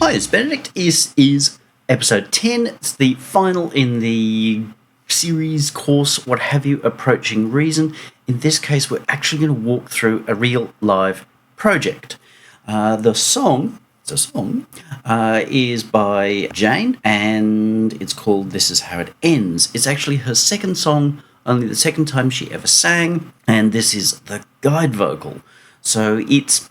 Hi, it's Benedict. This is episode 10. It's the final in the series, course, what have you, approaching reason. In this case, we're actually going to walk through a real live project. The song is by Jane, and it's called This Is How It Ends. It's actually her second song, only the second time she ever sang, and this is the guide vocal. So it's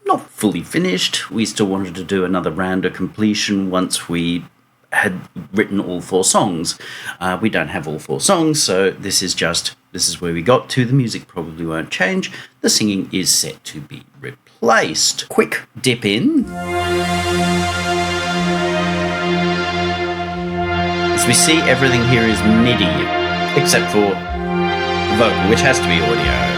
not fully finished. We still wanted to do another round of completion once we had written all 4 songs. We don't have all 4 songs, so this is where we got to. The music probably won't change. The singing is set to be replaced. Quick dip in. As we see, everything here is MIDI, except for the vocal, which has to be audio.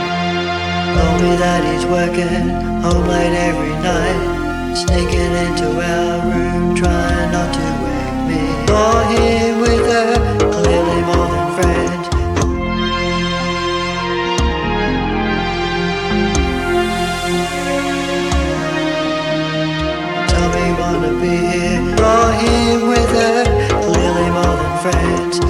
Told me that he's working home late every night, sneaking into our room, trying not to wake me. Saw him with her, clearly more than friends. Tell me you wanna be here. Saw him with her, clearly more than friends.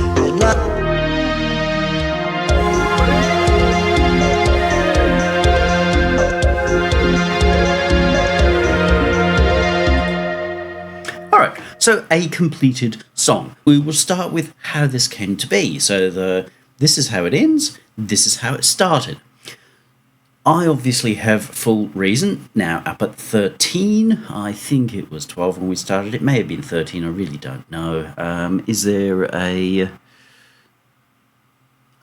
So a completed song. We will start with how this came to be. So this is how it ends, this is how it started. I obviously have full reason now up at 13. I think it was 12 when we started. It may have been 13, I really don't know. Is there I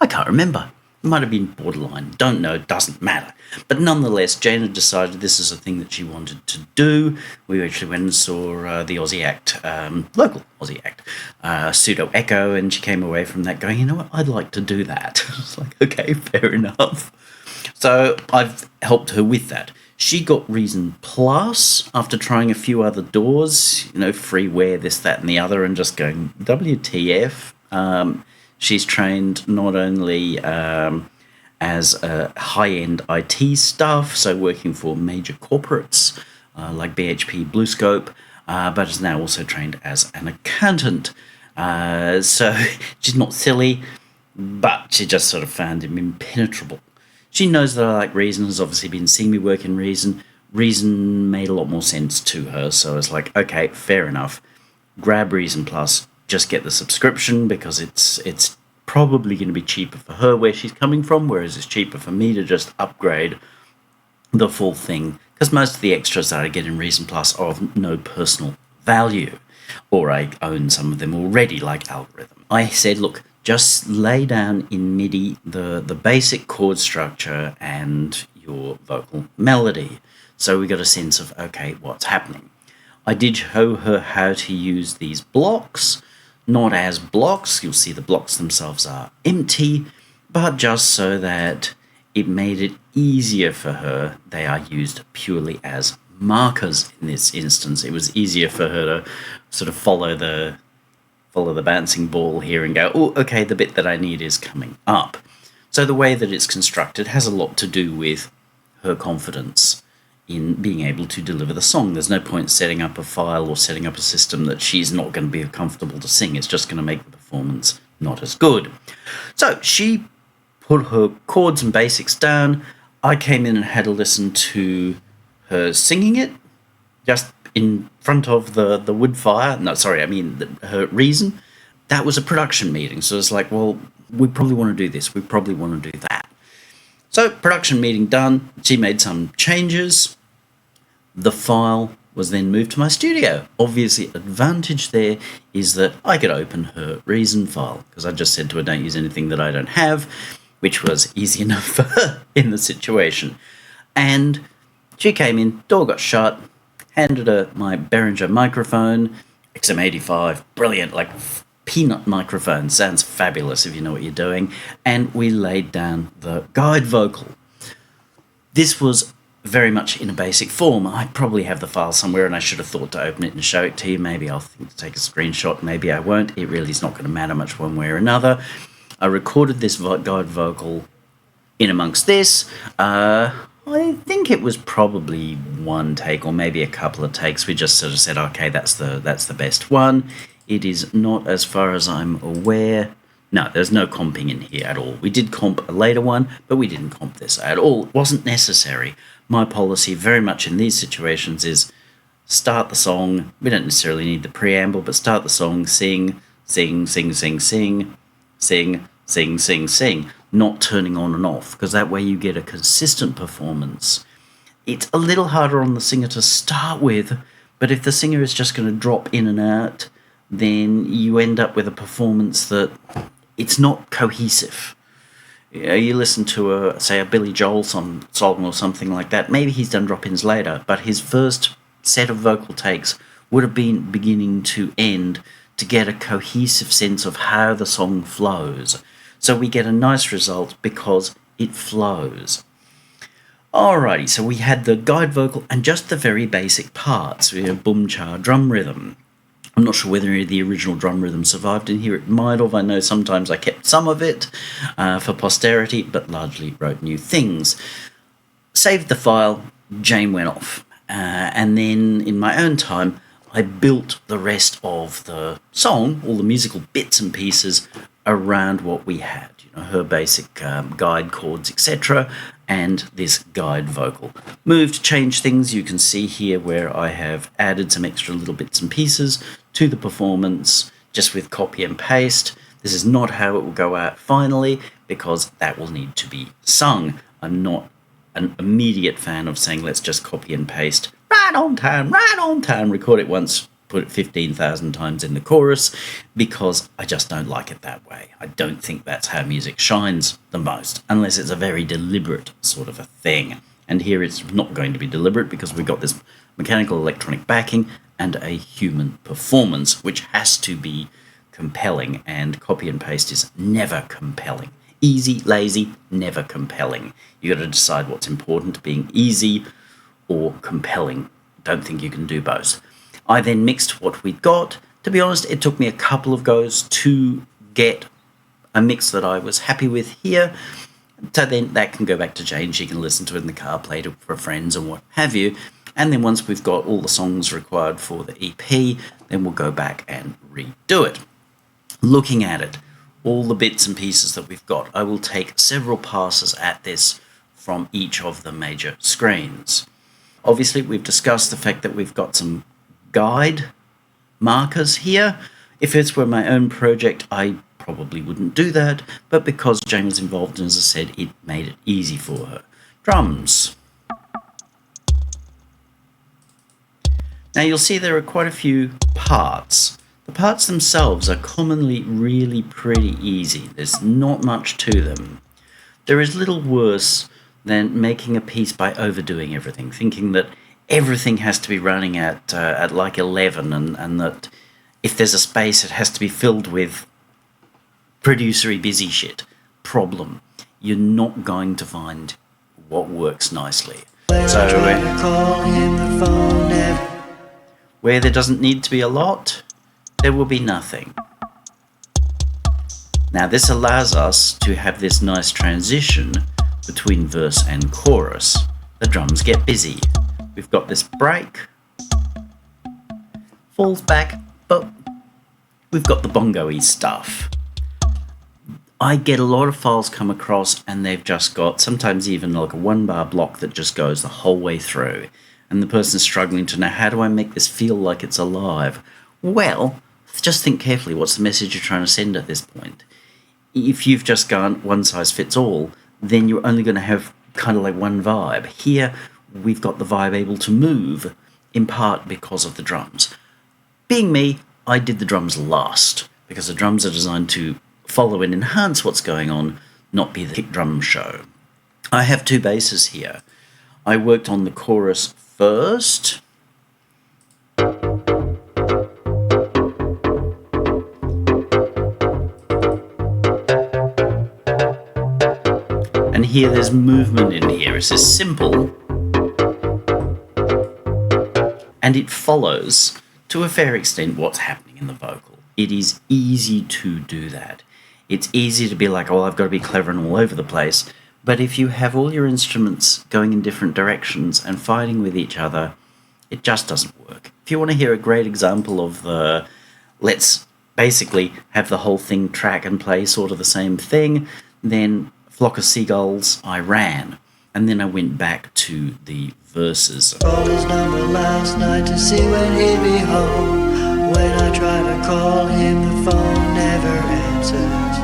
can't remember. It might have been borderline. Don't know, doesn't matter. But nonetheless, Jane had decided this is a thing that she wanted to do. We actually went and saw the Aussie act, local Aussie act, Pseudo Echo, and she came away from that going, you know what, I'd like to do that. I was like, okay, fair enough. So I've helped her with that. She got Reason Plus after trying a few other doors, freeware, this, that, and the other, and just going, WTF. She's trained not only as a high-end IT staff, so working for major corporates like BHP, BlueScope, but is now also trained as an accountant. So she's not silly, but she just sort of found him impenetrable. She knows that I like Reason, has obviously been seeing me work in Reason. Reason made a lot more sense to her, so it's like, okay, fair enough. Grab Reason Plus. Just get the subscription because it's probably going to be cheaper for her where she's coming from, whereas it's cheaper for me to just upgrade the full thing because most of the extras that I get in Reason Plus are of no personal value, or I own some of them already, like Algorithm. I said, look, just lay down in MIDI the basic chord structure and your vocal melody. So we got a sense of, okay, what's happening. I did show her how to use these blocks. Not as blocks, you'll see the blocks themselves are empty, but just so that it made it easier for her. They are used purely as markers in this instance. It was easier for her to sort of follow the bouncing ball here and go, oh, okay, the bit that I need is coming up. So the way that it's constructed has a lot to do with her confidence in being able to deliver the song. There's no point setting up a file or setting up a system that she's not going to be comfortable to sing. It's just going to make the performance not as good. So she put her chords and basics down. I came in and had a listen to her singing it just in front of the wood fire. No, sorry, I mean her Reason. That was a production meeting. So it's like, well, we probably want to do this. We probably want to do that. So production meeting done. She made some changes. The file was then moved to my studio. Obviously, advantage there is that I could open her Reason file because I just said to her, don't use anything that I don't have, which was easy enough for her in the situation. And she came in, door got shut, handed her my Behringer microphone, XM85, brilliant, like peanut microphone, sounds fabulous if you know what you're doing, and we laid down the guide vocal. This was very much in a basic form. I probably have the file somewhere and I should have thought to open it and show it to you. Maybe I'll think to take a screenshot, maybe I won't. It really is not going to matter much one way or another. I recorded this guide vocal in amongst this. I think it was probably one take or maybe a couple of takes. We just sort of said, okay, that's the best one. It is not, as far as I'm aware. No, there's no comping in here at all. We did comp a later one, but we didn't comp this at all. It wasn't necessary. My policy very much in these situations is start the song. We don't necessarily need the preamble, but start the song, sing, sing, sing, sing, sing, sing, sing, sing, sing, not turning on and off, because that way you get a consistent performance. It's a little harder on the singer to start with, but if the singer is just going to drop in and out, then you end up with a performance that it's not cohesive. You listen to say a Billy Joel song or something like that, maybe he's done drop-ins later, but his first set of vocal takes would have been beginning to end to get a cohesive sense of how the song flows. So we get a nice result because it flows. Alrighty, so we had the guide vocal and just the very basic parts. We have boom cha drum rhythm. I'm not sure whether any of the original drum rhythm survived in here. It might have. I know sometimes I kept some of it for posterity, but largely wrote new things. Saved the file, Jane went off. And then in my own time, I built the rest of the song, all the musical bits and pieces, around what we had. You know, her basic guide chords, etc., and this guide vocal. Moved, changed things. You can see here where I have added some extra little bits and pieces to the performance, just with copy and paste. This is not how it will go out finally, because that will need to be sung. I'm not an immediate fan of saying, let's just copy and paste, right on time, record it once, put it 15,000 times in the chorus, because I just don't like it that way. I don't think that's how music shines the most, unless it's a very deliberate sort of a thing. And here it's not going to be deliberate because we've got this mechanical electronic backing and a human performance, which has to be compelling, and copy and paste is never compelling. Easy, lazy, never compelling. You got to decide what's important, being easy or compelling. Don't think you can do both. I then mixed what we'd got. To be honest, it took me a couple of goes to get a mix that I was happy with here. So then that can go back to Jane. She can listen to it in the car, play it for friends and what have you. And then once we've got all the songs required for the EP, then we'll go back and redo it. Looking at it, all the bits and pieces that we've got, I will take several passes at this from each of the major screens. Obviously, we've discussed the fact that we've got some guide markers here. If this were my own project, I probably wouldn't do that, but because Jane was involved, and as I said, it made it easy for her. Drums. Now you'll see there are quite a few parts. The parts themselves are commonly really pretty easy. There's not much to them. There is little worse than making a piece by overdoing everything, thinking that everything has to be running at like 11 and that if there's a space it has to be filled with producery busy shit. Problem. You're not going to find what works nicely. So where there doesn't need to be a lot, there will be nothing. Now this allows us to have this nice transition between verse and chorus. The drums get busy. We've got this break, falls back, but we've got the bongo-y stuff. I get a lot of files come across and they've just got sometimes even like a 1-bar block that just goes the whole way through. And the person's struggling to know, how do I make this feel like it's alive? Well, just think carefully, what's the message you're trying to send at this point? If you've just gone one size fits all, then you're only going to have kind of like one vibe. Here, we've got the vibe able to move, in part because of the drums. Being me, I did the drums last, because the drums are designed to follow and enhance what's going on, not be the kick drum show. I have two basses here. I worked on the chorus first. And here there's movement in here. It's as simple, and it follows to a fair extent what's happening in the vocal. It is easy to do that. It's easy to be like, oh, I've got to be clever and all over the place, But if you have all your instruments going in different directions and fighting with each other, it just doesn't work. If you want to hear a great example of the let's basically have the whole thing track and play sort of the same thing, then Flock of Seagulls, I ran. And then I went back to the verses. Called his number last night to see when he'd be home. When I try to call him, the phone never answers.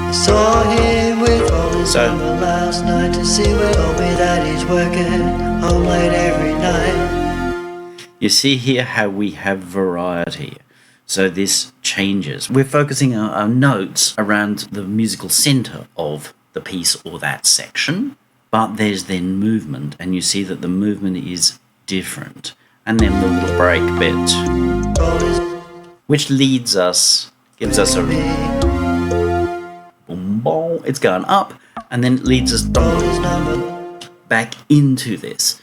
I saw him with all his number last night to see when told me that he's working home late every night. You see here how we have variety. So this changes. We're focusing our notes around the musical centre of the piece or that section, but there's then movement, and you see that the movement is different. And then the little break bit, which leads us, gives us a boom, boom, it's going up, and then it leads us back into this.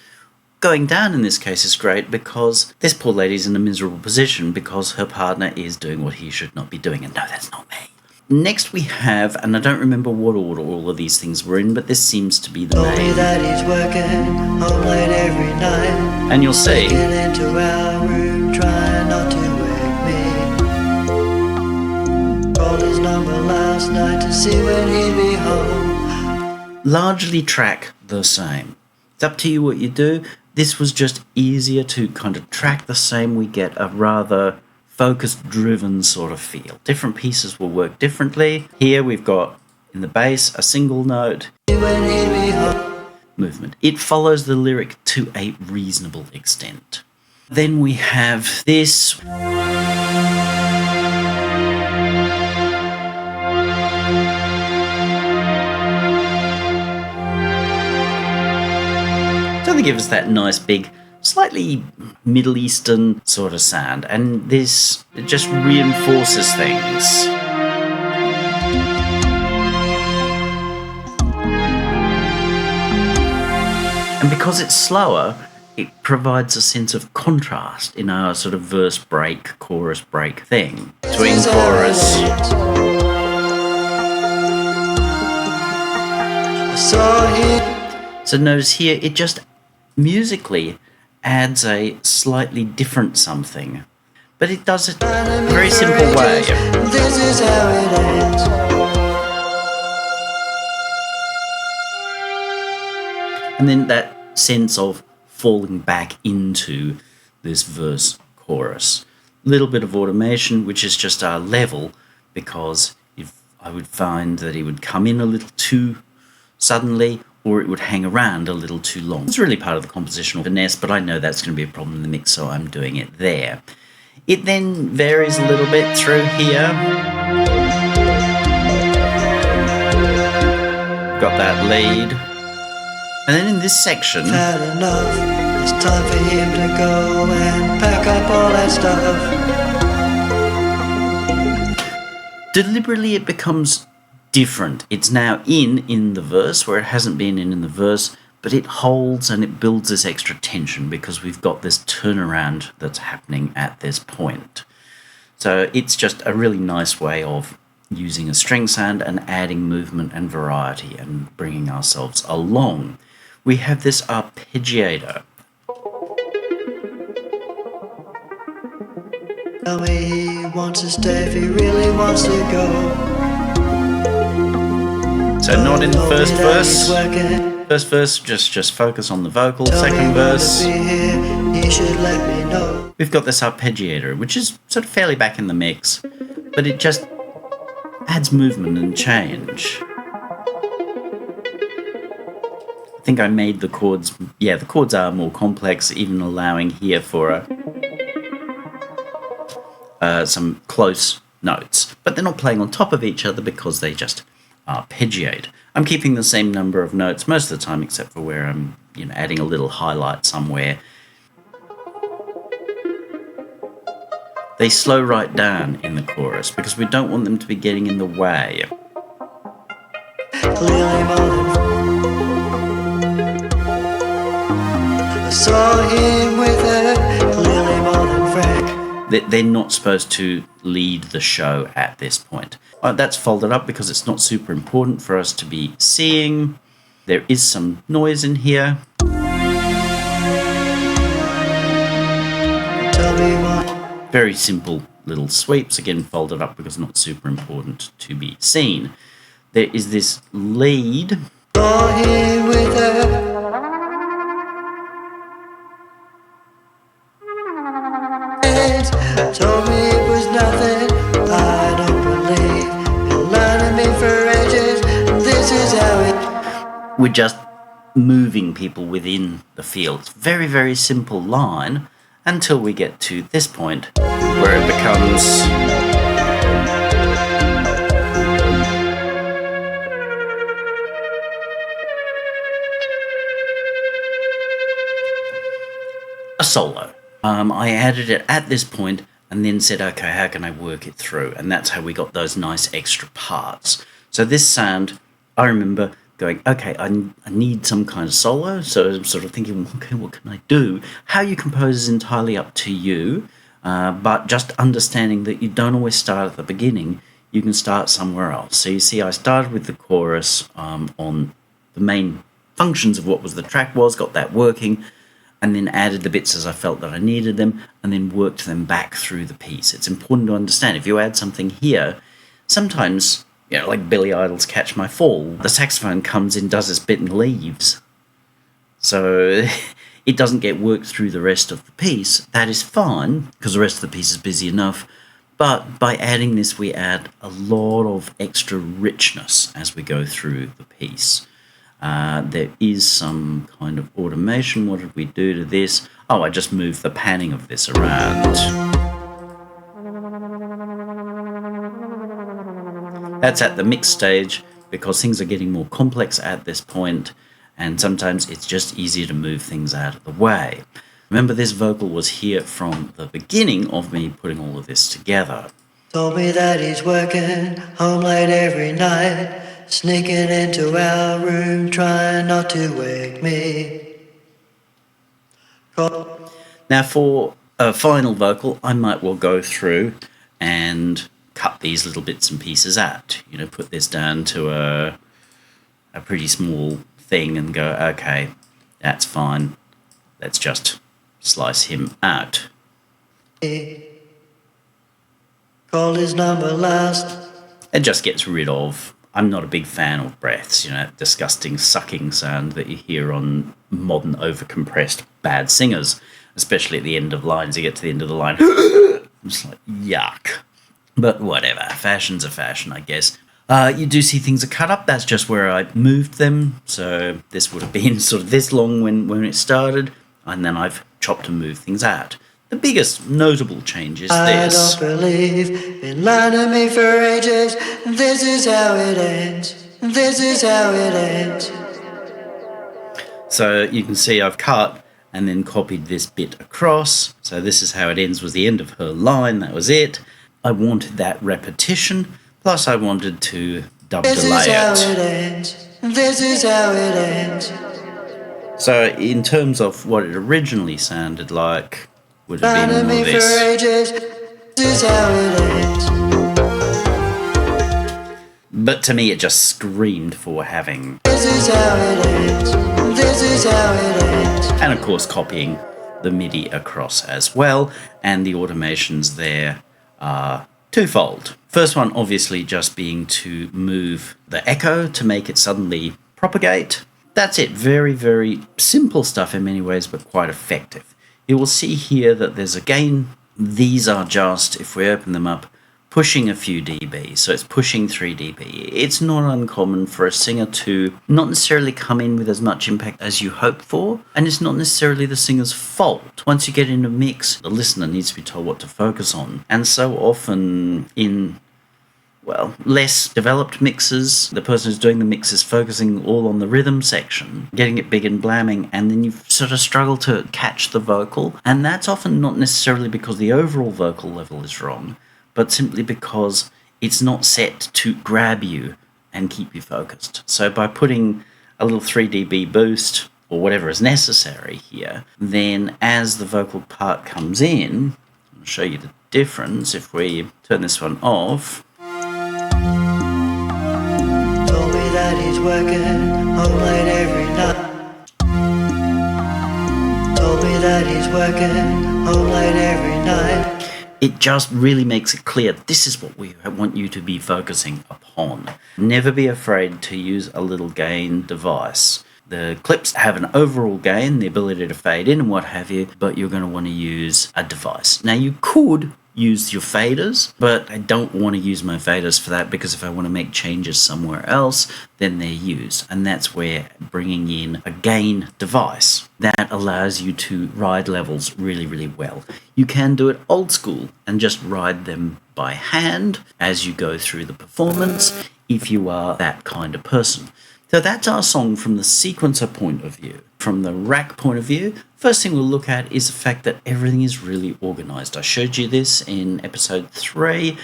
Going down in this case is great because this poor lady's in a miserable position because her partner is doing what he should not be doing, and no, that's not me. Next we have, and I don't remember what order all of these things were in, but this seems to be the main. That he's working home late every night. And you'll see. Into our room, trying not to wake me. Called his number last night to see when he'd be home. Largely track the same. It's up to you what you do. This was just easier to kind of track the same. We get a rather focus-driven sort of feel. Different pieces will work differently. Here we've got, in the bass, a single note. Movement. It follows the lyric to a reasonable extent. Then we have this. So they give us that nice big, slightly Middle Eastern sort of sound, and this just reinforces things. And because it's slower, it provides a sense of contrast in our sort of verse break, chorus break thing. Between chorus. So notice here, it just musically adds a slightly different something, but it does it in a very simple way. This is how it ends. And then that sense of falling back into this verse chorus. Little bit of automation, which is just our level, because if I would find that it would come in a little too suddenly, or it would hang around a little too long. It's really part of the compositional finesse, but I know that's going to be a problem in the mix, so I'm doing it there. It then varies a little bit through here. Got that lead. And then in this section, Had enough. It's time for him to go and pack up all that stuff. deliberately it becomes different. It's now in the verse where it hasn't been in the verse, but it holds and it builds this extra tension because we've got this turnaround that's happening at this point. So it's just a really nice way of using a string sound and adding movement and variety and bringing ourselves along. We have this arpeggiator. Tell me he wants to stay if he really wants to go. So not in the first verse. First verse, just focus on the vocal. Second verse, we've got this arpeggiator, which is sort of fairly back in the mix, but it just adds movement and change. I think I made the chords, the chords are more complex, even allowing here for some close notes, but they're not playing on top of each other because they just arpeggiate. I'm keeping the same number of notes most of the time, except for where I'm, adding a little highlight somewhere. They slow right down in the chorus because we don't want them to be getting in the way. They're not supposed to lead the show at this point. That's folded up because it's not super important for us to be seeing. There is some noise in here. Very simple little sweeps, again folded up because not super important to be seen. There is this lead. Told me it was nothing. I don't believe you're learning me for ages. This is how it. We're just moving people within the field. It's a very, very simple line until we get to this point where it becomes a solo. I added it at this point and then said, okay, how can I work it through? And that's how we got those nice extra parts. So this sound, I remember going, okay, I need some kind of solo. So I'm sort of thinking, okay, what can I do? How you compose is entirely up to you, but just understanding that you don't always start at the beginning. You can start somewhere else. So you see, I started with the chorus on the main functions of what was the track was, got that working, and then added the bits as I felt that I needed them, and then worked them back through the piece. It's important to understand, if you add something here, sometimes, like Billy Idol's Catch My Fall, the saxophone comes in, does this bit and leaves. So it doesn't get worked through the rest of the piece. That is fine, because the rest of the piece is busy enough. But by adding this, we add a lot of extra richness as we go through the piece. There is some kind of automation. What did we do to this? Oh, I just moved the panning of this around. That's at the mix stage because things are getting more complex at this point, and sometimes it's just easier to move things out of the way. Remember, this vocal was here from the beginning of me putting all of this together. Told me that he's working home late every night, sneaking into our room, trying not to wake me. Now, for a final vocal, I might well go through and cut these little bits and pieces out. Put this down to a pretty small thing and go, okay, that's fine. Let's just slice him out. Called his number last. It just gets rid of. I'm not a big fan of breaths, that disgusting sucking sound that you hear on modern overcompressed bad singers, especially at the end of lines. You get to the end of the line, it's like, yuck. But whatever, fashion's a fashion, I guess. You do see things are cut up. That's just where I moved them. So this would have been sort of this long when it started, and then I've chopped and moved things out. The biggest notable change is this. I don't believe been lying to me for ages. This is how it ends. This is how it ends. So you can see I've cut and then copied this bit across. So this is how it ends, was the end of her line. That was it. I wanted that repetition, plus I wanted to double delay it. This is how it ends. This is how it ends. So in terms of what it originally sounded like, would have been more this. This is how it ends. But to me, it just screamed for having. This is how it ends. This is how it ends. And of course, copying the MIDI across as well, and the automations there are twofold. First one, obviously, just being to move the echo to make it suddenly propagate. That's it. Very, very simple stuff in many ways, but quite effective. You will see here that there's a gain. These are just, if we open them up, pushing a few dB. So it's pushing 3 dB. It's not uncommon for a singer to not necessarily come in with as much impact as you hope for, and it's not necessarily the singer's fault. Once you get in a mix, the listener needs to be told what to focus on. And so often in less developed mixes, the person who's doing the mix is focusing all on the rhythm section, getting it big and blamming, and then you sort of struggle to catch the vocal. And that's often not necessarily because the overall vocal level is wrong, but simply because it's not set to grab you and keep you focused. So by putting a little 3 dB boost, or whatever is necessary here, then as the vocal part comes in, I'll show you the difference if we turn this one off. Told me that he's working home late every night. Told me that he's working home late every night. It just really makes it clear this is what we want you to be focusing upon. Never be afraid to use a little gain device. The clips have an overall gain, the ability to fade in and what have you, but you're going to want to use a device. Now you could use your faders, but I don't want to use my faders for that, because if I want to make changes somewhere else, then they're used. And that's where bringing in a gain device that allows you to ride levels really, really well. You can do it old school and just ride them by hand as you go through the performance if you are that kind of person. So that's our song from the sequencer point of view. From the rack point of view, first thing we'll look at is the fact that everything is really organized. I showed you this in episode 3.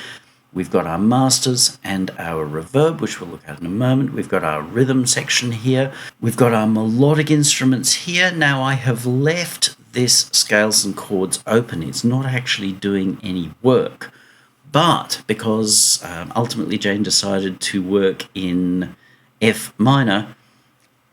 We've got our masters and our reverb, which we'll look at in a moment. We've got our rhythm section here. We've got our melodic instruments here. Now I have left this scales and chords open. It's not actually doing any work. But because ultimately Jane decided to work in F minor,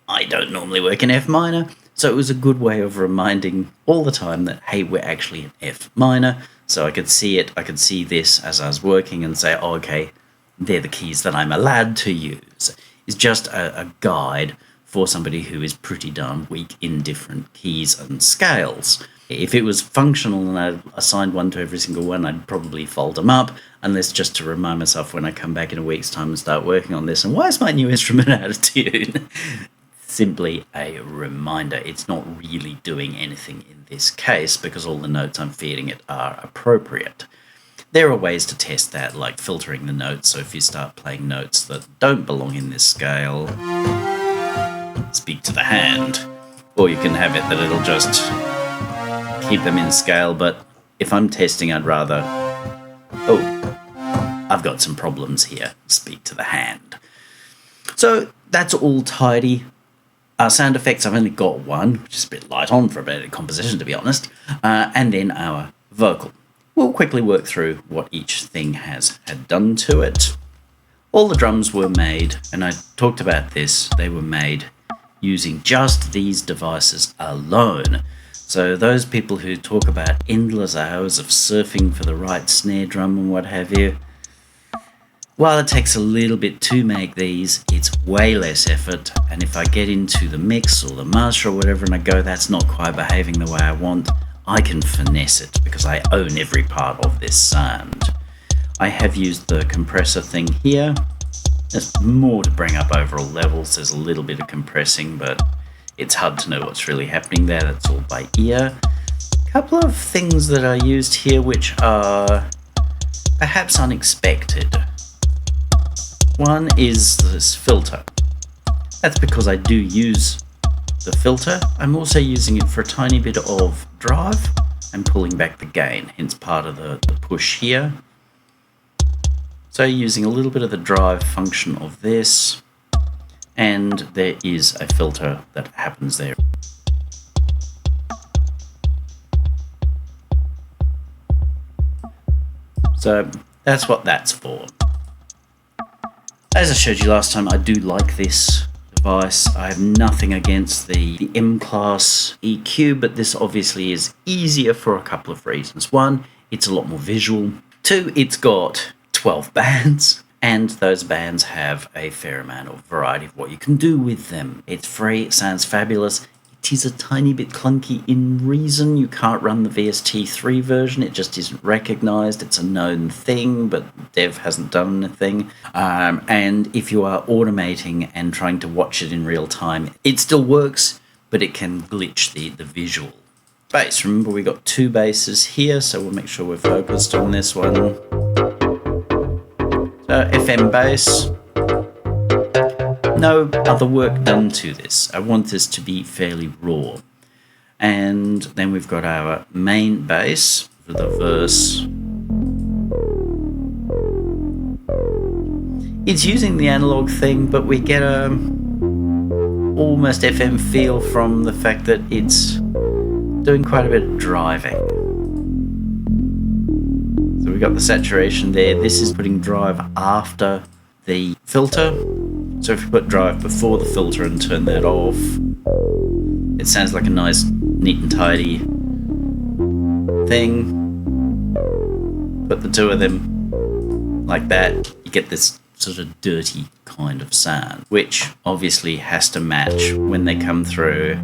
I don't normally work in F minor, so it was a good way of reminding all the time that, hey, we're actually in F minor, so I could see it, I could see this as I was working and say, oh, okay, they're the keys that I'm allowed to use. It's just a guide for somebody who is pretty darn weak in different keys and scales. If it was functional and I assigned one to every single one, I'd probably fold them up, unless just to remind myself when I come back in a week's time and start working on this, and why is my new instrument out of tune? Simply a reminder. It's not really doing anything in this case because all the notes I'm feeding it are appropriate. There are ways to test that, like filtering the notes, so if you start playing notes that don't belong in this scale, speak to the hand, or you can have it that it'll just keep them in scale, but if I'm testing, I'd rather, oh, I've got some problems here, speak to the hand. So that's all tidy. Our sound effects, I've only got one, which is a bit light on for a bit of composition, to be honest, and then our vocal. We'll quickly work through what each thing has had done to it. All the drums were made, and I talked about this, they were made using just these devices alone. So those people who talk about endless hours of surfing for the right snare drum and what have you, while it takes a little bit to make these, it's way less effort, and if I get into the mix or the master or whatever and I go, that's not quite behaving the way I want, I can finesse it because I own every part of this sound. I have used the compressor thing here. It's more to bring up overall levels. There's a little bit of compressing, but it's hard to know what's really happening there. That's all by ear. A couple of things that I used here which are perhaps unexpected. One is this filter. That's because I do use the filter. I'm also using it for a tiny bit of drive and pulling back the gain, hence part of the push here. So using a little bit of the drive function of this, and there is a filter that happens there. So that's what that's for. As I showed you last time, I do like this device. I have nothing against the M-Class EQ, but this obviously is easier for a couple of reasons. One, it's a lot more visual. Two, it's got 12 bands. And those bands have a fair amount of variety of what you can do with them. It's free, it sounds fabulous. It is a tiny bit clunky in Reason. You can't run the VST3 version, it just isn't recognized. It's a known thing, but Dev hasn't done anything. And if you are automating and trying to watch it in real time, it still works, but it can glitch the visual. Bass, remember we got 2 basses here, so we'll make sure we're focused on this one. FM bass, no other work done to this. I want this to be fairly raw. And then we've got our main bass for the verse. It's using the analog thing, but we get a almost FM feel from the fact that it's doing quite a bit of driving. So we've got the saturation there. This is putting drive after the filter. So if you put drive before the filter and turn that off, it sounds like a nice, neat and tidy thing. Put the two of them like that, you get this sort of dirty kind of sound, which obviously has to match when they come through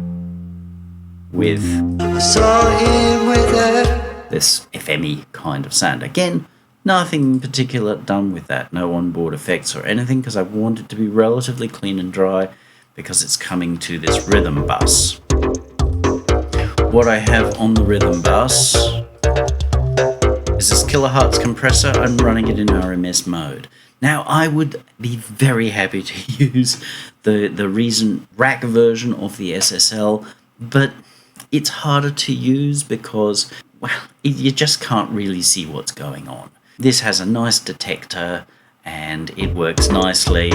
with this FME kind of sound. Again, nothing in particular done with that, no onboard effects or anything, because I want it to be relatively clean and dry because it's coming to this rhythm bus. What I have on the rhythm bus is this kilohertz compressor. I'm running it in RMS mode. Now, I would be very happy to use the recent rack version of the SSL, but it's harder to use because, well, you just can't really see what's going on. This has a nice detector and it works nicely.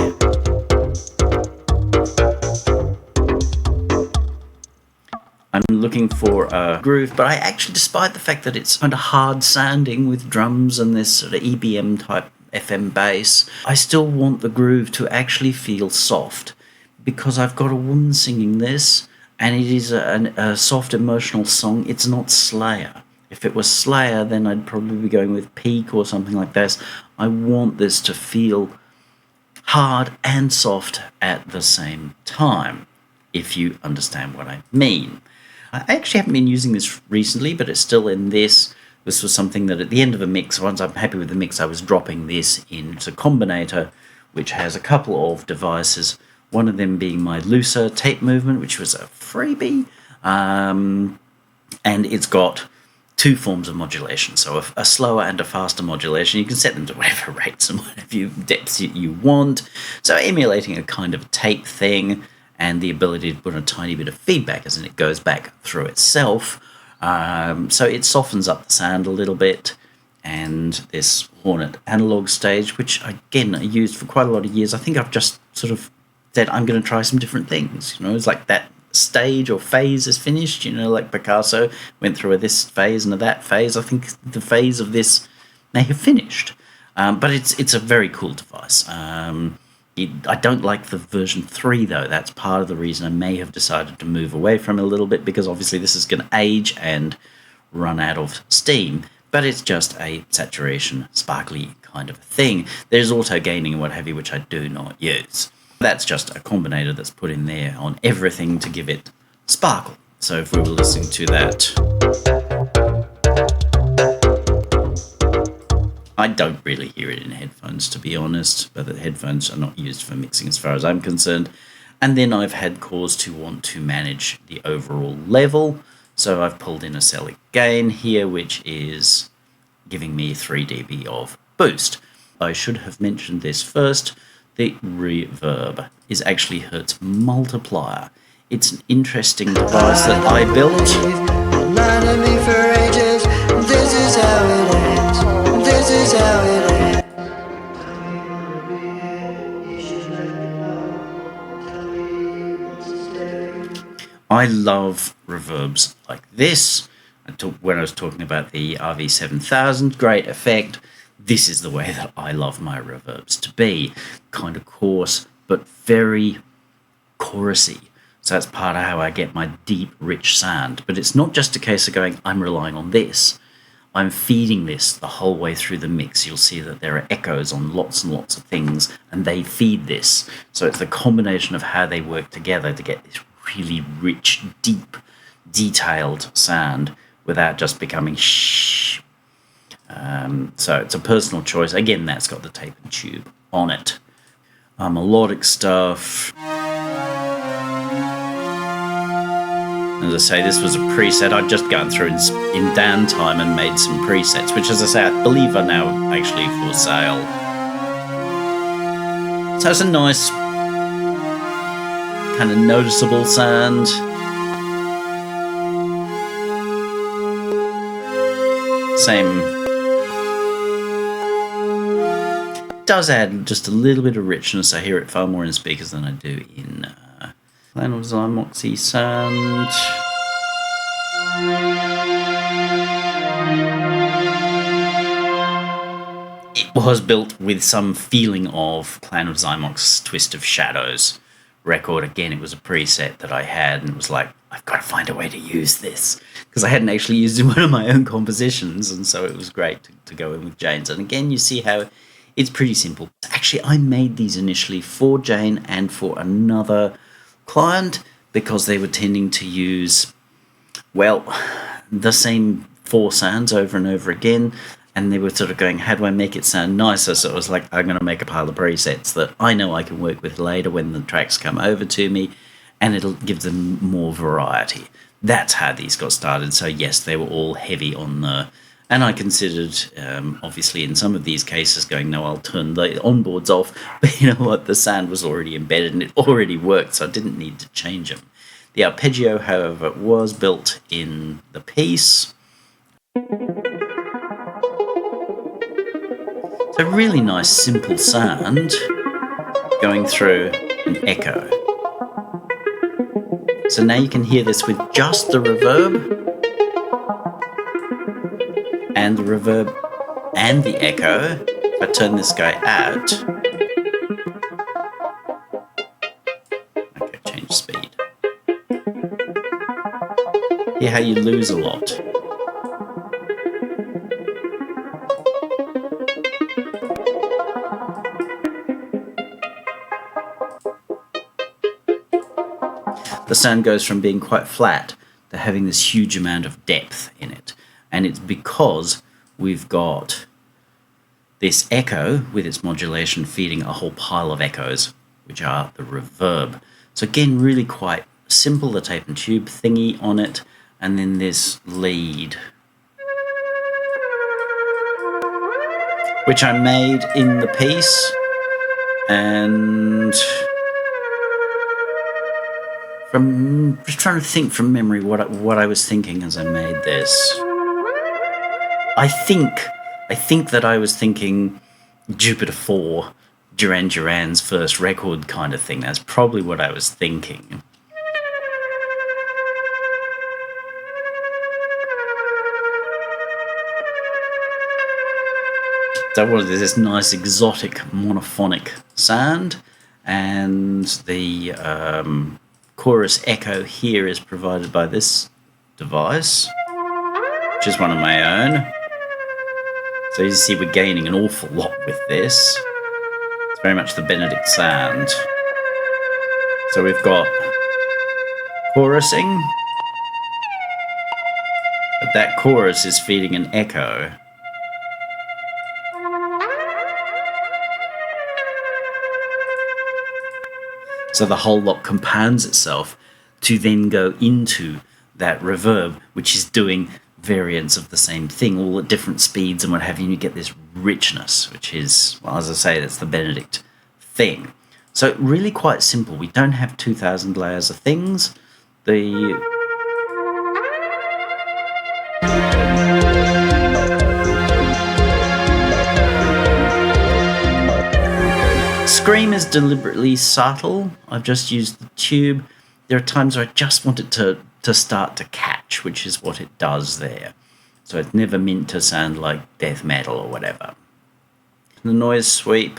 I'm looking for a groove, but I actually, despite the fact that it's kind of hard sounding with drums and this sort of EBM type FM bass, I still want the groove to actually feel soft, because I've got a woman singing this and it is a soft emotional song. It's not Slayer. If it was Slayer, then I'd probably be going with Peak or something like this. I want this to feel hard and soft at the same time, if you understand what I mean. I actually haven't been using this recently, but it's still in this. This was something that at the end of a mix, once I'm happy with the mix, I was dropping this into Combinator, which has a couple of devices, one of them being my looser tape movement, which was a freebie, and it's got two forms of modulation, so a slower and a faster modulation. You can set them to whatever rates and whatever depths you want, so emulating a kind of tape thing, and the ability to put a tiny bit of feedback as it goes back through itself. So it softens up the sound a little bit. And this Hornet analog stage, which again I used for quite a lot of years. I think I've just sort of said I'm going to try some different things. You know, it's like that stage or phase is finished. You know, like Picasso went through this phase and that phase. I think the phase of this may have finished. But it's a very cool device. I don't like the version 3 though. That's part of the reason I may have decided to move away from it a little bit, because obviously this is going to age and run out of steam. But it's just a saturation, sparkly kind of thing. There's auto gaining and what have you, which I do not use. That's just a combinator that's put in there on everything to give it sparkle. So if we were listening to that, I don't really hear it in headphones, to be honest, but the headphones are not used for mixing as far as I'm concerned. And then I've had cause to want to manage the overall level, so I've pulled in a Celic gain here, which is giving me 3 dB of boost. I should have mentioned this first. The Reverb is actually Hertz multiplier. It's an interesting device that I built. This is how it ends. This is how it ends. I love reverbs like this. When I was talking about the RV7000, great effect. This is the way that I love my reverbs to be. Kind of coarse, but very chorusy. So that's part of how I get my deep, rich sound. But it's not just a case of going, I'm relying on this. I'm feeding this the whole way through the mix. You'll see that there are echoes on lots and lots of things, and they feed this. So it's the combination of how they work together to get this really rich, deep, detailed sound without just becoming shh. So it's a personal choice. Again, that's got the tape and tube on it. Melodic stuff. As I say, this was a preset. I've just gone through in downtime and made some presets, which, as I say, I believe are now actually for sale. So it's a nice, kind of noticeable sound. Same. Does add just a little bit of richness. I hear it far more in speakers than I do in Flannel Design Moxie sound. was built with some feeling of Clan of Zymox's Twist of Shadows record. Again, it was a preset that I had, and it was like, I've got to find a way to use this, because I hadn't actually used it in one of my own compositions, and so it was great to go in with Jane's. And again, you see how it's pretty simple. Actually, I made these initially for Jane and for another client, because they were tending to use, well, the same 4 sounds over and over again, and they were sort of going, how do I make it sound nicer? So it was like, I'm going to make a pile of presets that I know I can work with later when the tracks come over to me, and it'll give them more variety. That's how these got started. So yes, they were all heavy on the... And I considered, obviously, in some of these cases, going, no, I'll turn the onboards off. But you know what? The sound was already embedded and it already worked, so I didn't need to change them. The arpeggio, however, was built in the piece. It's a really nice, simple sound going through an echo. So now you can hear this with just the reverb, and the reverb and the echo. If I turn this guy out, okay, change speed. Hear how you lose a lot. The sound goes from being quite flat to having this huge amount of depth in it. And it's because we've got this echo with its modulation feeding a whole pile of echoes, which are the reverb. So again, really quite simple, the tape and tube thingy on it, and then this lead, which I made in the piece, and from just trying to think from memory what I was thinking as I made this. I think that I was thinking Jupiter 4, Duran Duran's first record kind of thing. That's probably what I was thinking. So it was this nice exotic monophonic sound, and the chorus echo here is provided by this device, which is one of my own. So you see we're gaining an awful lot with this. It's very much the Benedict sound. So we've got chorusing, but that chorus is feeding an echo. So the whole lot compounds itself to then go into that reverb, which is doing variants of the same thing, all at different speeds and what have you, and you get this richness, which is, well, as I say, that's the Benedict thing. So really quite simple. We don't have 2,000 layers of things. The scream is deliberately subtle. I've just used the tube. There are times where I just want it to start to catch, which is what it does there. So it's never meant to sound like death metal or whatever. The noise sweep.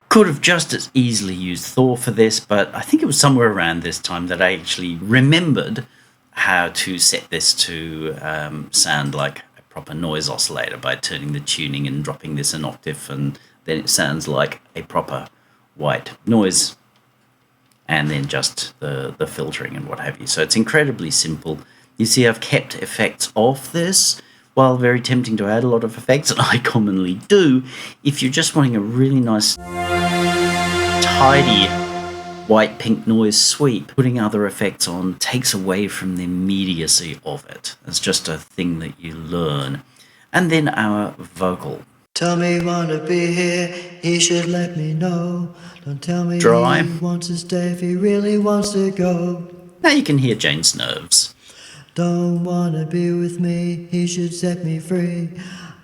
Could have just as easily used Thor for this, but I think it was somewhere around this time that I actually remembered how to set this to sound like a proper noise oscillator by turning the tuning and dropping this an octave, and then it sounds like a proper white noise, and then just the filtering and what have you. So it's incredibly simple. You see I've kept effects off this, while very tempting to add a lot of effects, and I commonly do. If you're just wanting a really nice, tidy, white pink noise sweep, putting other effects on takes away from the immediacy of it. It's just a thing that you learn. And then our vocal. Tell me you wanna be here, he should let me know. Don't tell me Dry. he wants to stay if he really wants to go. Now you can hear Jane's nerves. Don't wanna be with me, he should set me free.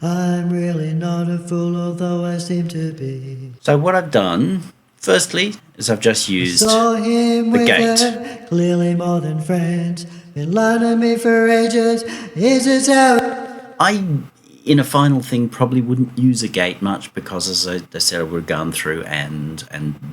I'm really not a fool, although I seem to be. So what I've done, firstly, is I've just used Saw him the with gate. her, clearly more than friends. been lying to me for ages. Is this how I, in a final thing, probably wouldn't use a gate much because, as I said, I would have gone through and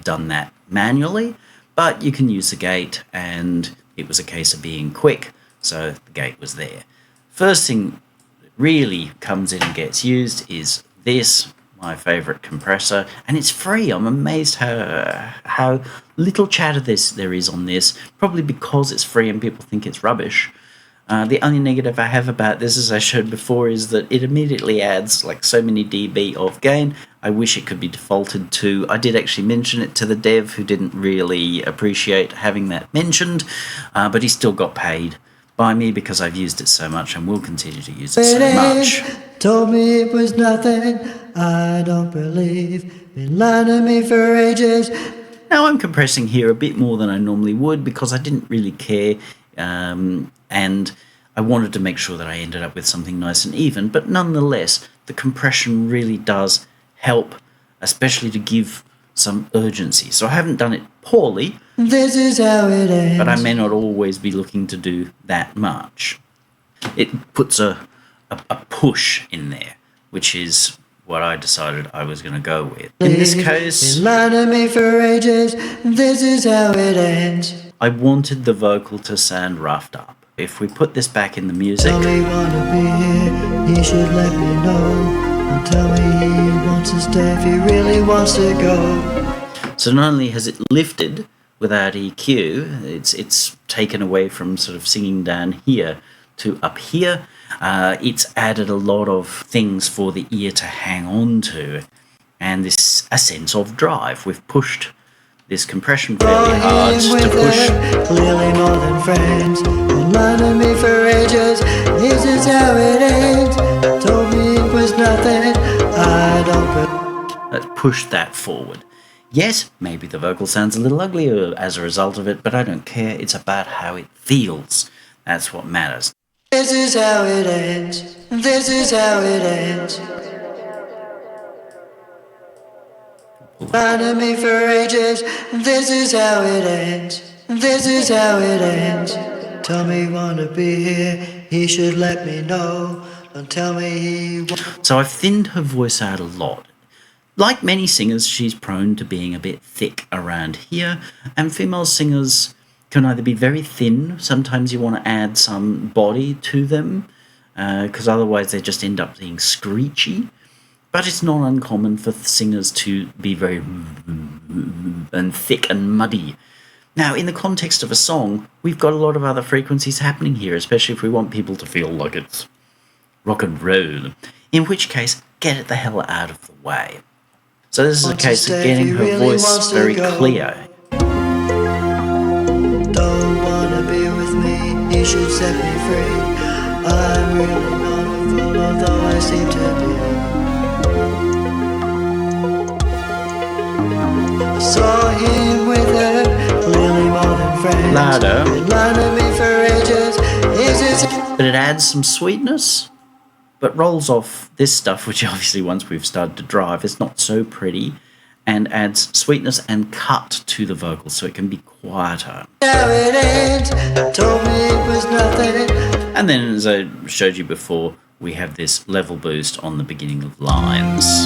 done that manually. But you can use the gate, and it was a case of being quick, so the gate was there. First thing that really comes in and gets used is this, my favourite compressor, and it's free. I'm amazed how little chatter there is on this, probably because it's free and people think it's rubbish. The only negative I have about this, as I showed before, is that it immediately adds like so many dB of gain. I wish it could be defaulted to. I did actually mention it to the dev, who didn't really appreciate having that mentioned, but he still got paid by me because I've used it so much and will continue to use it so much. Told me it was nothing, I don't believe. Been lying to me for ages. Now I'm compressing here a bit more than I normally would because I didn't really care, and I wanted to make sure that I ended up with something nice and even, but nonetheless, the compression really does help, especially to give some urgency. So I haven't done it poorly, This is how it ends. but I may not always be looking to do that much. It puts a push in there, which is what I decided I was going to go with. In this case, been lying to me for ages. This is how it ends. I wanted the vocal to sound roughed up. If we put this back in the music, Tell me wanna be here, he should let me know. Don't tell me he wants to stay if he really wants to go. so not only has it lifted without EQ, it's taken away from sort of singing down here to up here. It's added a lot of things for the ear to hang on to, and this a sense of drive. We've pushed this compression fairly hard to push. Clearly more than friends. Been lying to me for ages. This is how it ends. Told me it was nothing. I don't Let's push that forward. Yes, maybe the vocal sounds a little uglier as a result of it, but I don't care. It's about how it feels. That's what matters. This is how it ends. This is how it ends. Lying to me for ages. This is how it ends. This is how it ends. Tell me you wanna be here. He should let me know. Don't tell me he won't. So I've thinned her voice out a lot. Like many singers, she's prone to being a bit thick around here, and female singers can either be very thin, sometimes you want to add some body to them, because otherwise they just end up being screechy. But it's not uncommon for singers to be very and thick and muddy. Now, in the context of a song, we've got a lot of other frequencies happening here, especially if we want people to feel like it's rock and roll, in which case, get it the hell out of the way. So this is a case of getting her voice very clear. Don't wanna be with me, he should set me free. I'm really not a fool, although I seem to be. I saw him with her, clearly more than friends. Louder. Been lying to me for ages. Is it But it adds some sweetness, but rolls off this stuff, which obviously once we've started to drive, is not so pretty, and adds sweetness and cut to the vocals so it can be quieter. how it ends? Told me it was nothing. And then, as I showed you before, we have this level boost on the beginning of lines.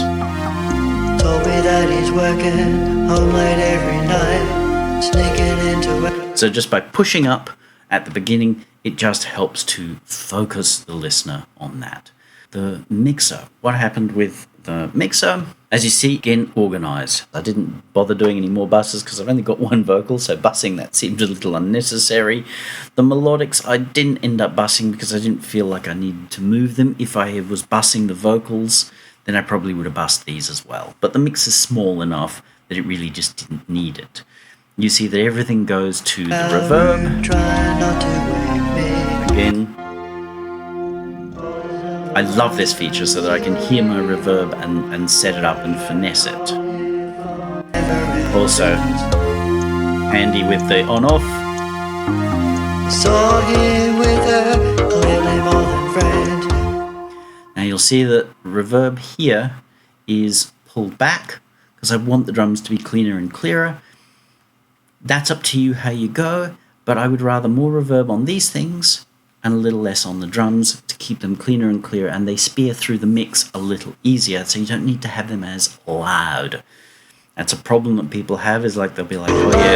Told me that he's working home late every night, sneaking into it. So just by pushing up at the beginning, it just helps to focus the listener on that. The mixer. What happened with the mixer? As you see, again, organized. I didn't bother doing any more buses because I've only got one vocal, so bussing that seemed a little unnecessary. The Melodics, I didn't end up bussing because I didn't feel like I needed to move them. If I was bussing the vocals, then I probably would have bussed these as well. But the mix is small enough that it really just didn't need it. You see that everything goes to the reverb. Try not to wake me. Again, I love this feature so that I can hear my reverb and set it up and finesse it. Also, handy with the on-off. Saw him with her, clearly more than friend. Now you'll see that reverb here is pulled back because I want the drums to be cleaner and clearer. That's up to you how you go. but I would rather more reverb on these things and a little less on the drums to keep them cleaner and clearer, and they spear through the mix a little easier, so you don't need to have them as loud. That's a problem that people have, is like they'll be like, oh yeah,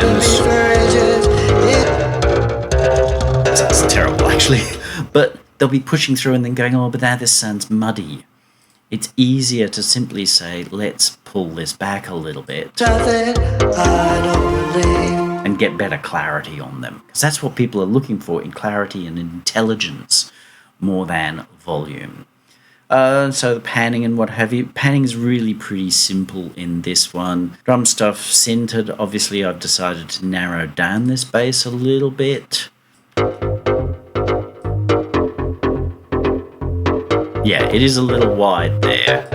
this sounds terrible actually, but they'll be pushing through and then going, oh, but now this sounds muddy. It's easier to simply say, let's pull this back a little bit and get better clarity on them, because that's what people are looking for, in clarity and intelligence more than volume. So the panning and what have you. Panning is really pretty simple in this one. Drum stuff centered. Obviously, I've decided to narrow down this bass a little bit. Yeah, it is a little wide there.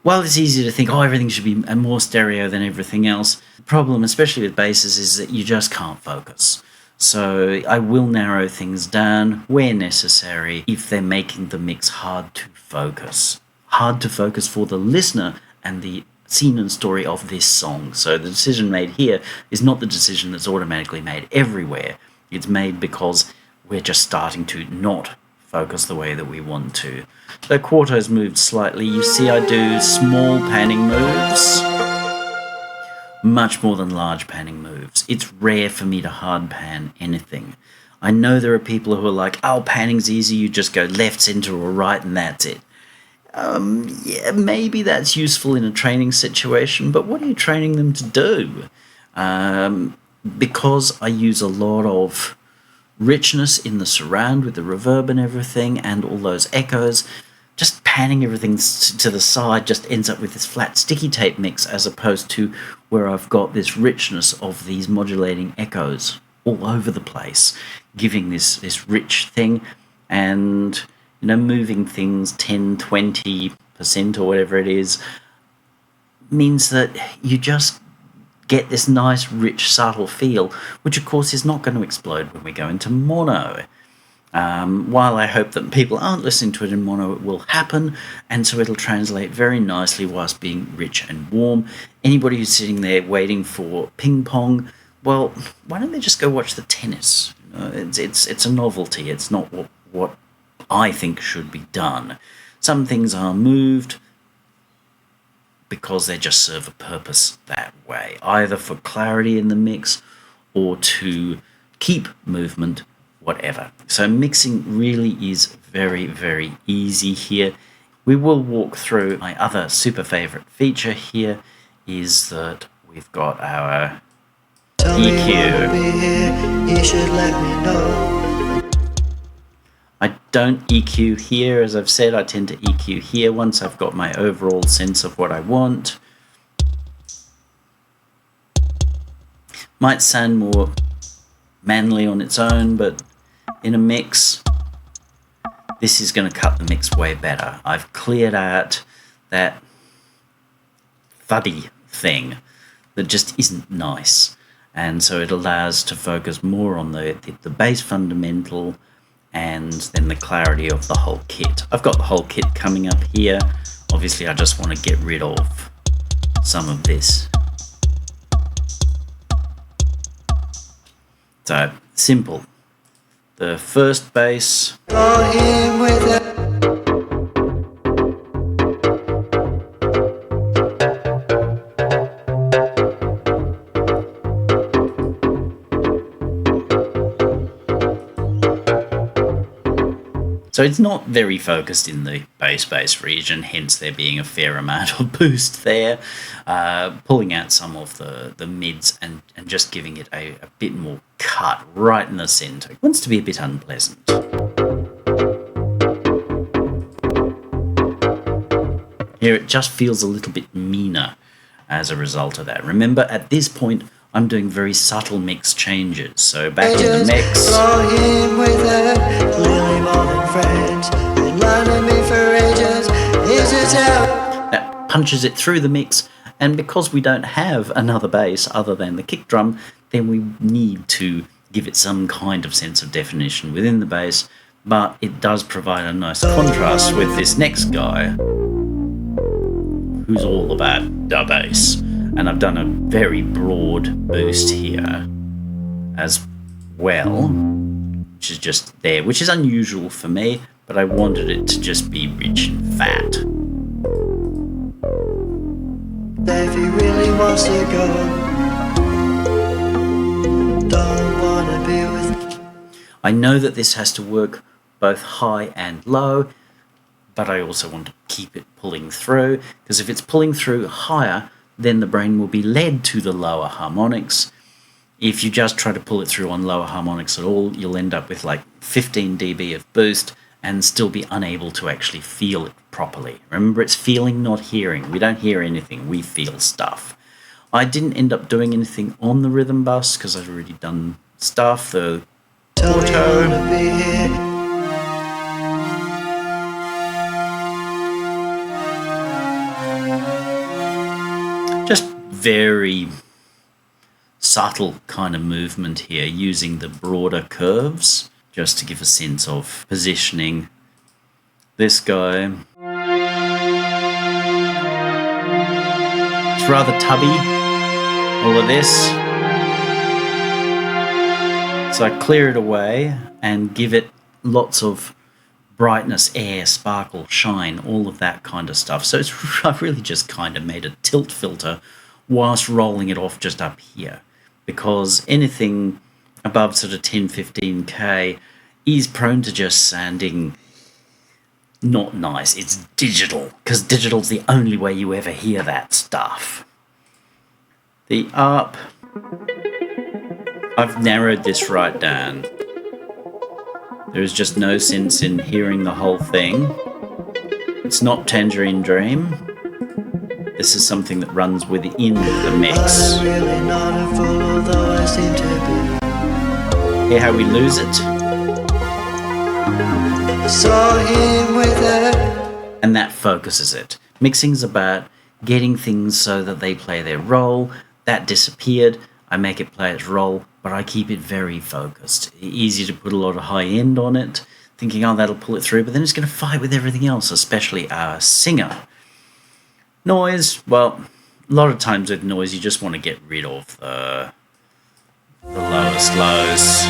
While it's easy to think, oh, everything should be more stereo than everything else, the problem, especially with basses, is that you just can't focus. So I will narrow things down where necessary if they're making the mix hard to focus. Hard to focus for the listener and the scene and story of this song. So the decision made here is not the decision that's automatically made everywhere. It's made because we're just starting to not focus the way that we want to. The quarto's moved slightly. You see I do small panning moves, much more than large panning moves. It's rare for me to hard pan anything. I know there are people who are like, oh, panning's easy, you just go left, center, or right, and that's it. Yeah, maybe that's useful in a training situation, but what are you training them to do? Because I use a lot of richness in the surround with the reverb and everything, and all those echoes, just panning everything to the side just ends up with this flat sticky tape mix, as opposed to where I've got this richness of these modulating echoes all over the place, giving this rich thing. And moving things 10-20% or whatever it is means that you just get this nice rich subtle feel, which of course is not going to explode when we go into mono. While I hope that people aren't listening to it in mono, it will happen, and so it'll translate very nicely whilst being rich and warm. Anybody who's sitting there waiting for ping pong, well, why don't they just go watch the tennis? It's a novelty. It's not what I think should be done. Some things are moved because they just serve a purpose that way, either for clarity in the mix or to keep movement, whatever. So mixing really is very, very easy here. We will walk through my other super favorite feature here, is that we've got our EQ. You should let me know. I don't EQ here, as I've said. I tend to EQ here once I've got my overall sense of what I want. Might sound more manly on its own, but in a mix, this is going to cut the mix way better. I've cleared out that thuddy thing that just isn't nice, and so it allows to focus more on the bass fundamental and then the clarity of the whole kit. I've got the whole kit coming up here. Obviously I just want to get rid of some of this. So simple. The first bass, so it's not very focused in the bass region, hence there being a fair amount of boost there, pulling out some of the mids and just giving it a bit more cut right in the centre. It wants to be a bit unpleasant. Here it just feels a little bit meaner as a result of that. Remember, at this point, I'm doing very subtle mix changes. So back in the mix, that punches it through the mix, and because we don't have another bass other than the kick drum, then we need to give it some kind of sense of definition within the bass, but it does provide a nice contrast with this next guy. who's all about the bass. And I've done a very broad boost here as well, which is just there, which is unusual for me, but I wanted it to just be rich and fat. If he really wants to go, don't wanna be with. I know that this has to work both high and low, but I also want to keep it pulling through, because if it's pulling through higher, then the brain will be led to the lower harmonics. If you just try to pull it through on lower harmonics at all, you'll end up with like 15 dB of boost and still be unable to actually feel it properly. Remember, it's feeling, not hearing. We don't hear anything, we feel stuff. I didn't end up doing anything on the rhythm bus because I'd already done stuff. The auto. Just very subtle kind of movement here, using the broader curves just to give a sense of positioning. This guy, it's rather tubby, all of this. So I clear it away and give it lots of brightness, air, sparkle, shine, all of that kind of stuff. So I've really just kind of made a tilt filter whilst rolling it off just up here, because anything above sort of 10-15k is prone to just sounding not nice. It's digital, because digital's the only way you ever hear that stuff. The up, I've narrowed this right down. There's just no sense in hearing the whole thing. It's not Tangerine Dream. This is something that runs within the mix. I'm really not a fool, although I seem to be. Hear how we lose it? Saw him with her. And that focuses it. Mixing's about getting things so that they play their role. That disappeared. I make it play its role, but I keep it very focused. Easy to put a lot of high end on it, thinking, oh, that'll pull it through, but then it's going to fight with everything else, especially our singer. Noise, well, a lot of times with noise, you just want to get rid of the lowest lows.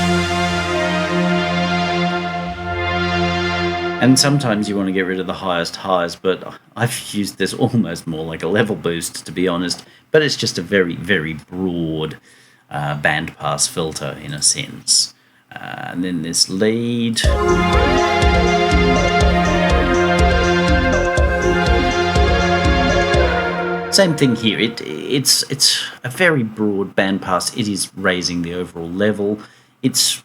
And sometimes you want to get rid of the highest highs, but I've used this almost more like a level boost, to be honest. But it's just a very, very broad bandpass filter in a sense. And then this lead. Same thing here. It's a very broad bandpass. It is raising the overall level. It's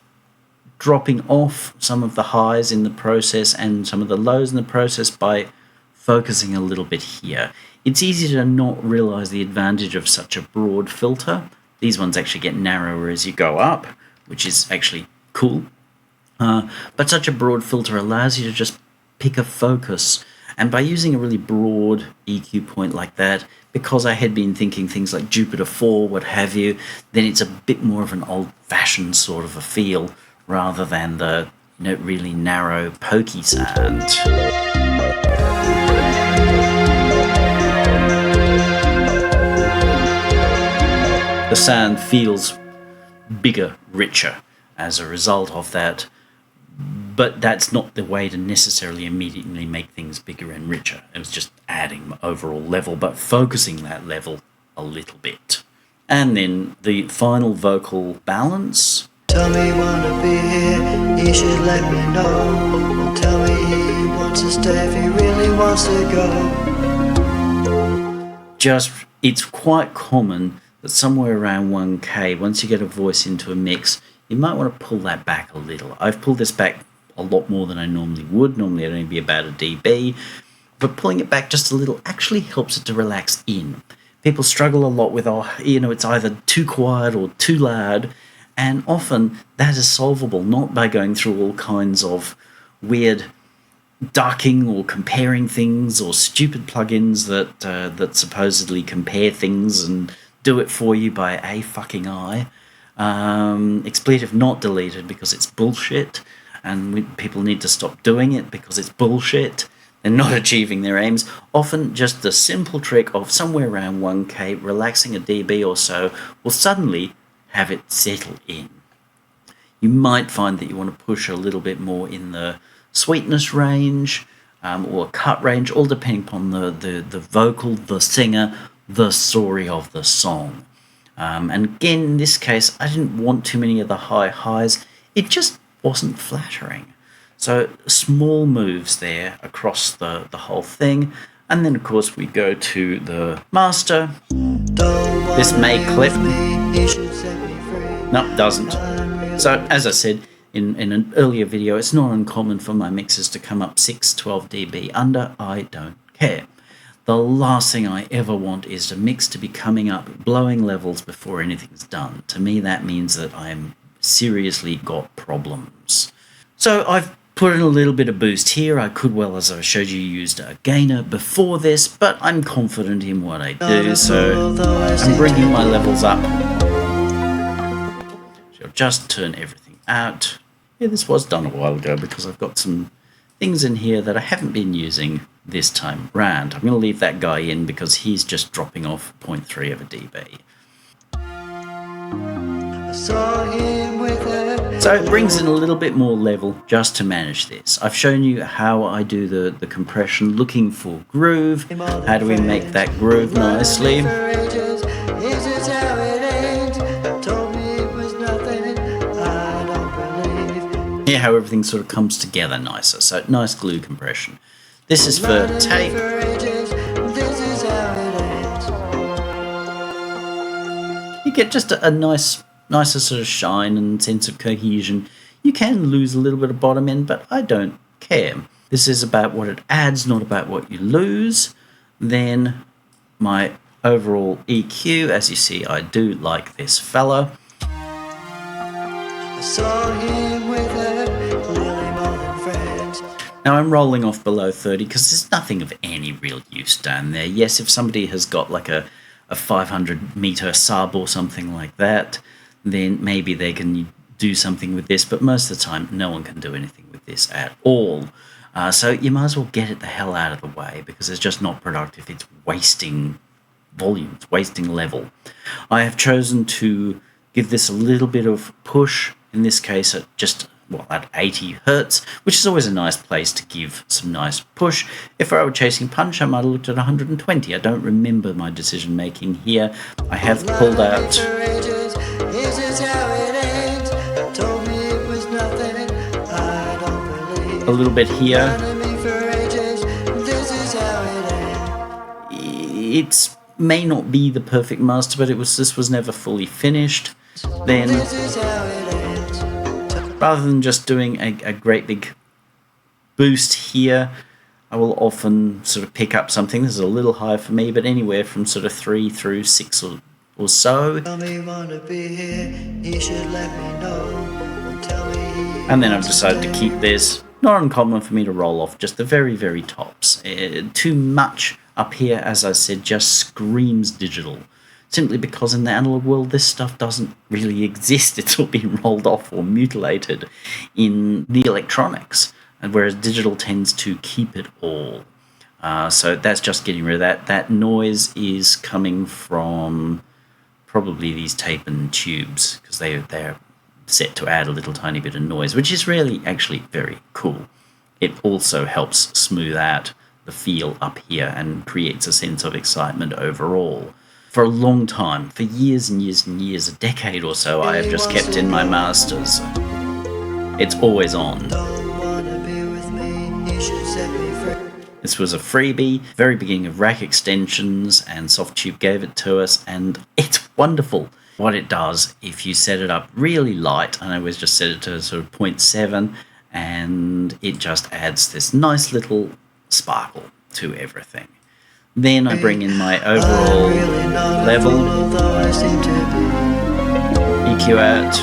dropping off some of the highs in the process and some of the lows in the process by focusing a little bit here. It's easy to not realize the advantage of such a broad filter. These ones actually get narrower as you go up, which is actually cool. But such a broad filter allows you to just pick a focus. And by using a really broad EQ point like that, because I had been thinking things like Jupiter 4, what have you, then it's a bit more of an old-fashioned sort of a feel, rather than the really narrow, pokey sound. The sound feels bigger, richer as a result of that, but that's not the way to necessarily immediately make things bigger and richer. It was just adding overall level, but focusing that level a little bit. And then the final vocal balance. Tell me you wanna be here, he should let me know. Tell me he wants to stay if he really wants to go. It's quite common that somewhere around 1K, once you get a voice into a mix, you might want to pull that back a little. I've pulled this back a lot more than I normally would. Normally I'd only be about a dB, but pulling it back just a little actually helps it to relax in. People struggle a lot with, it's either too quiet or too loud, and often that is solvable not by going through all kinds of weird ducking or comparing things or stupid plugins that supposedly compare things and do it for you by a fucking eye. Expletive not deleted because it's bullshit, and people need to stop doing it because it's bullshit. they're not achieving their aims. Often just the simple trick of somewhere around 1K, relaxing a dB or so, will suddenly have it settle in. You might find that you want to push a little bit more in the sweetness range or cut range, all depending upon the vocal, the singer, the story of the song. And again, in this case, I didn't want too many of the high highs. It just wasn't flattering. So small moves there across the whole thing. And then, of course, we go to the master. This may clip. No, doesn't. So, as I said in an earlier video, it's not uncommon for my mixes to come up 6, 12 dB under. I don't care. The last thing I ever want is a mix to be coming up, blowing levels before anything's done. To me, that means that I'm seriously got problems. So I've put in a little bit of boost here. I could well, as I showed you, used a gainer before this, but I'm confident in what I do, so I'm bringing my levels up. So I'll just turn everything out. Yeah, this was done a while ago because I've got some things in here that I haven't been using this time round. I'm going to leave that guy in because he's just dropping off 0.3 of a dB. So it brings in a little bit more level just to manage this. I've shown you how I do the compression, looking for groove. How do we make that groove nicely? Here, how everything sort of comes together nicer. So nice glue compression. This is for tape. You get just a nicer sort of shine and sense of cohesion. You can lose a little bit of bottom end, but I don't care. This is about what it adds, not about what you lose. Then my overall EQ, as you see, I do like this fella. I saw him with her, clearly more than friends. Now I'm rolling off below 30 because there's nothing of any real use down there. Yes, if somebody has got like a 500 meter sub or something like that, then maybe they can do something with this, but most of the time no one can do anything with this at all. So you might as well get it the hell out of the way because it's just not productive. It's wasting volume, it's wasting level. I have chosen to give this a little bit of push, in this case at at 80 hertz, which is always a nice place to give some nice push. If I were chasing punch, I might have looked at 120. I don't remember my decision making here. I have pulled out a little bit here. It may not be the perfect master, but this was never fully finished. Then, rather than just doing a great big boost here, I will often sort of pick up something. This is a little high for me, but anywhere from sort of 3 through 6 or so. And then I've decided to keep this. Not uncommon for me to roll off just the very, very tops. Too much up here, as I said, just screams digital. Simply because in the analog world, this stuff doesn't really exist. It's all been rolled off or mutilated in the electronics, and whereas digital tends to keep it all. So that's just getting rid of that. That noise is coming from probably these tape and tubes, because they're set to add a little tiny bit of noise, which is really actually very cool. It also helps smooth out the feel up here and creates a sense of excitement overall. For a long time, for years and years and years, a decade or so, I have just kept in my masters. It's always on. This was a freebie, very beginning of Rack Extensions, and Softtube gave it to us, and it's wonderful what it does if you set it up really light. And I always just set it to sort of 0.7, and it just adds this nice little sparkle to everything. Then I bring in my overall level, EQ out,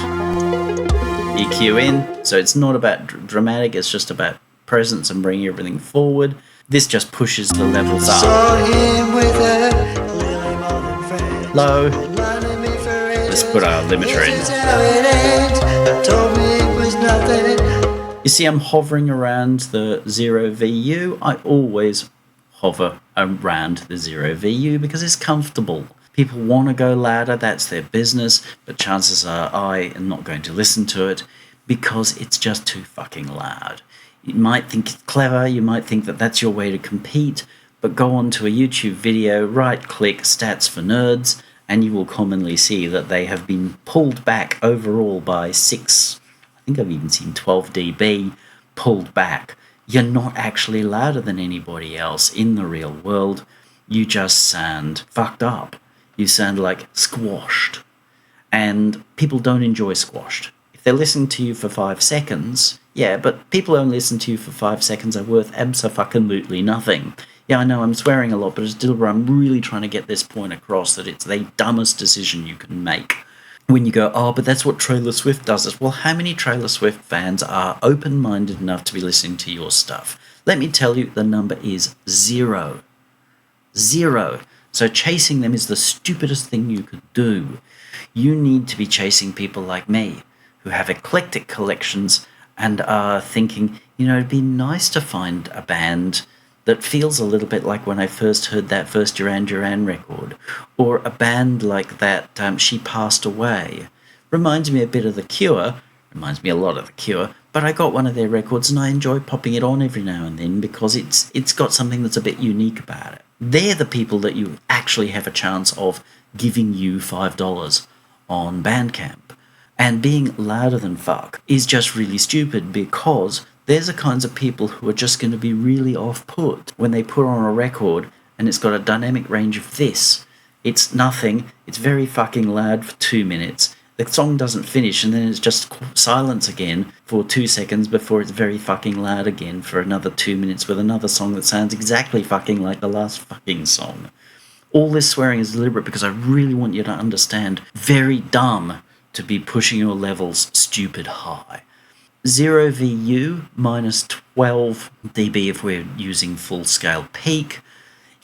EQ in. So it's not about dramatic, it's just about presence and bringing everything forward. This just pushes the levels up. Low. Let's put our limiter in. You see, I'm hovering around the 0 VU. I always hover around the 0 VU because it's comfortable. People want to go louder, that's their business, but chances are I am not going to listen to it because it's just too fucking loud. You might think it's clever, you might think that that's your way to compete, but go on to a YouTube video, right-click Stats for Nerds, and you will commonly see that they have been pulled back overall by 6, I think I've even seen 12 dB pulled back. You're not actually louder than anybody else in the real world. You just sound fucked up. You sound like squashed. And people don't enjoy squashed. If they're listening to you for 5 seconds, yeah, but people who only listen to you for 5 seconds are worth abso-fucking-lutely nothing. Yeah, I know I'm swearing a lot, but still, I'm really trying to get this point across that it's the dumbest decision you can make. When you go, oh, but that's what Taylor Swift does. Well, how many Taylor Swift fans are open-minded enough to be listening to your stuff? Let me tell you, the number is 0. 0. So chasing them is the stupidest thing you could do. You need to be chasing people like me, who have eclectic collections and are thinking, it'd be nice to find a band that feels a little bit like when I first heard that first Duran Duran record, or a band like that She Passed Away. Reminds me a bit of The Cure, reminds me a lot of The Cure, but I got one of their records and I enjoy popping it on every now and then because it's got something that's a bit unique about it. They're the people that you actually have a chance of giving you $5 on Bandcamp. And being louder than fuck is just really stupid because there's the kinds of people who are just going to be really off-put when they put on a record and it's got a dynamic range of this. It's nothing, it's very fucking loud for 2 minutes, the song doesn't finish and then it's just silence again for 2 seconds before it's very fucking loud again for another 2 minutes with another song that sounds exactly fucking like the last fucking song. All this swearing is deliberate because I really want you to understand very dumb to be pushing your levels stupid high. 0 VU minus 12 dB if we're using full scale peak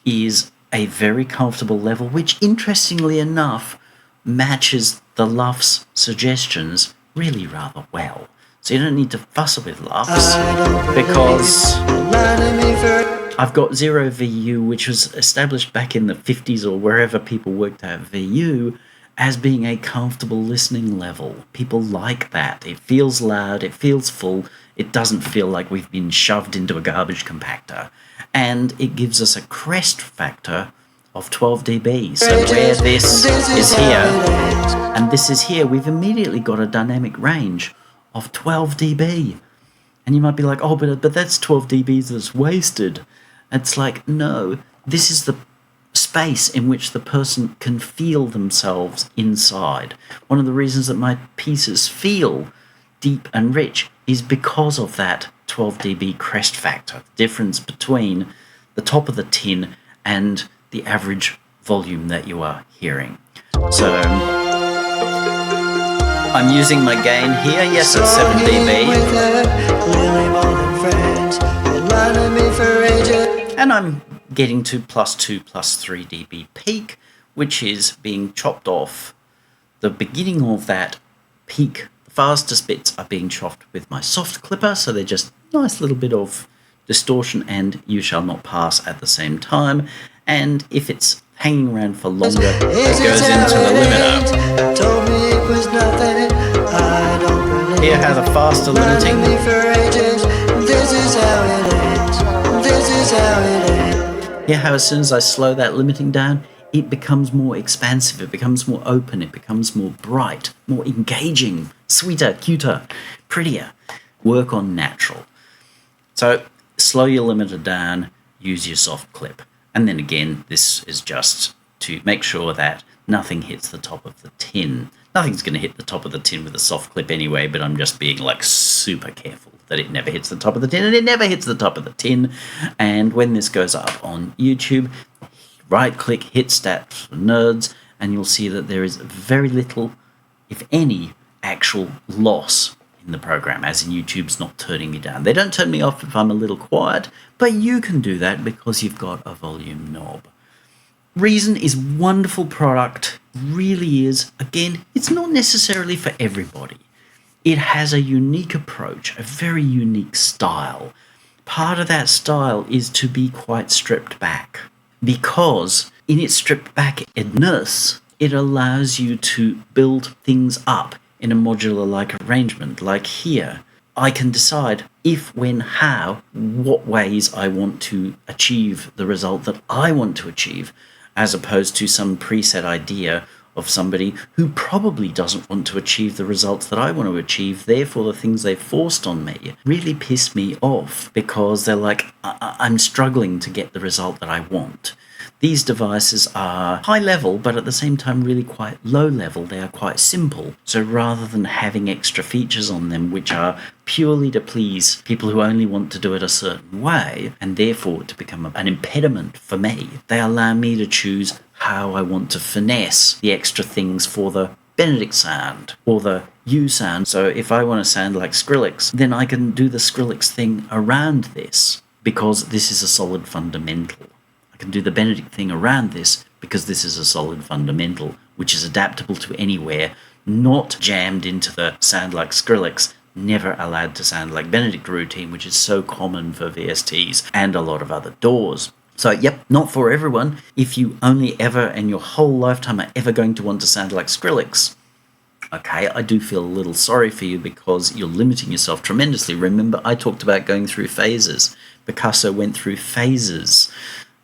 is a very comfortable level, which interestingly enough matches the LUFS suggestions really rather well. So you don't need to fuss with LUFS because I've got 0 VU, which was established back in the 50s or wherever people worked out VU, as being a comfortable listening level. People like that. It feels loud, it feels full, it doesn't feel like we've been shoved into a garbage compactor. And it gives us a crest factor of 12 dB. So where this is here, and this is here, we've immediately got a dynamic range of 12 dB. And you might be like, oh, but that's 12 dB that's wasted. It's like, no, this is the space in which the person can feel themselves inside. One of the reasons that my pieces feel deep and rich is because of that 12 dB crest factor, the difference between the top of the tin and the average volume that you are hearing. So I'm using my gain here, yes, it's 7 dB. And I'm getting to +2, +3 dB peak, which is being chopped off. The beginning of that peak, the fastest bits are being chopped with my soft clipper, so they're just nice little bit of distortion and you shall not pass at the same time. And if it's hanging around for longer, it goes into the limiter. Hear how the faster limiting. Hear how as soon as I slow that limiting down, it becomes more expansive, it becomes more open, it becomes more bright, more engaging, sweeter, cuter, prettier. Work on natural. So slow your limiter down, use your soft clip. And then again, this is just to make sure that nothing hits the top of the tin. Nothing's going to hit the top of the tin with a soft clip anyway, but I'm just being like super careful that it never hits the top of the tin, and it never hits the top of the tin. And when this goes up on YouTube, right click, hit Stats for Nerds, and you'll see that there is very little, if any, actual loss in the program, as in YouTube's not turning me down. They don't turn me off if I'm a little quiet, but you can do that because you've got a volume knob. Reason is wonderful product, really is. Again, it's not necessarily for everybody. it has a unique approach, a very unique style. Part of that style is to be quite stripped back, because in its stripped backedness, it allows you to build things up in a modular-like arrangement. Like here, I can decide if, when, how, what ways I want to achieve the result that I want to achieve, as opposed to some preset idea of somebody who probably doesn't want to achieve the results that I want to achieve. Therefore, the things they've forced on me really piss me off, because they're like, I'm struggling to get the result that I want. These devices are high level, but at the same time really quite low level. They are quite simple. So rather than having extra features on them which are purely to please people who only want to do it a certain way, and therefore to become an impediment for me, they allow me to choose how I want to finesse the extra things for the Benedict sound or the U sound. So if I want to sound like Skrillex, then I can do the Skrillex thing around this, because this is a solid fundamental. I can do the Benedict thing around this because this is a solid fundamental, which is adaptable to anywhere, not jammed into the sound like Skrillex, never allowed to sound like Benedict routine, which is so common for VSTs and a lot of other DAWs. So, yep, not for everyone. If you only ever in your whole lifetime are ever going to want to sound like Skrillex, okay, I do feel a little sorry for you, because you're limiting yourself tremendously. Remember, I talked about going through phases. Picasso went through phases.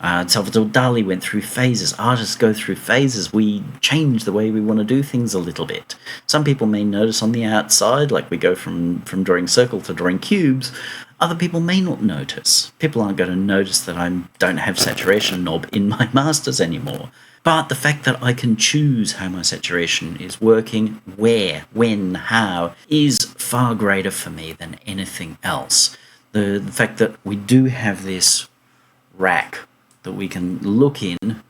Salvador Dali went through phases. Artists go through phases. We change the way we want to do things a little bit. Some people may notice on the outside, like we go from drawing circle to drawing cubes. Other people may not notice. People aren't going to notice that I don't have saturation knob in my masters anymore. But the fact that I can choose how my saturation is working, where, when, how, is far greater for me than anything else. The fact that we do have this rack that we can look in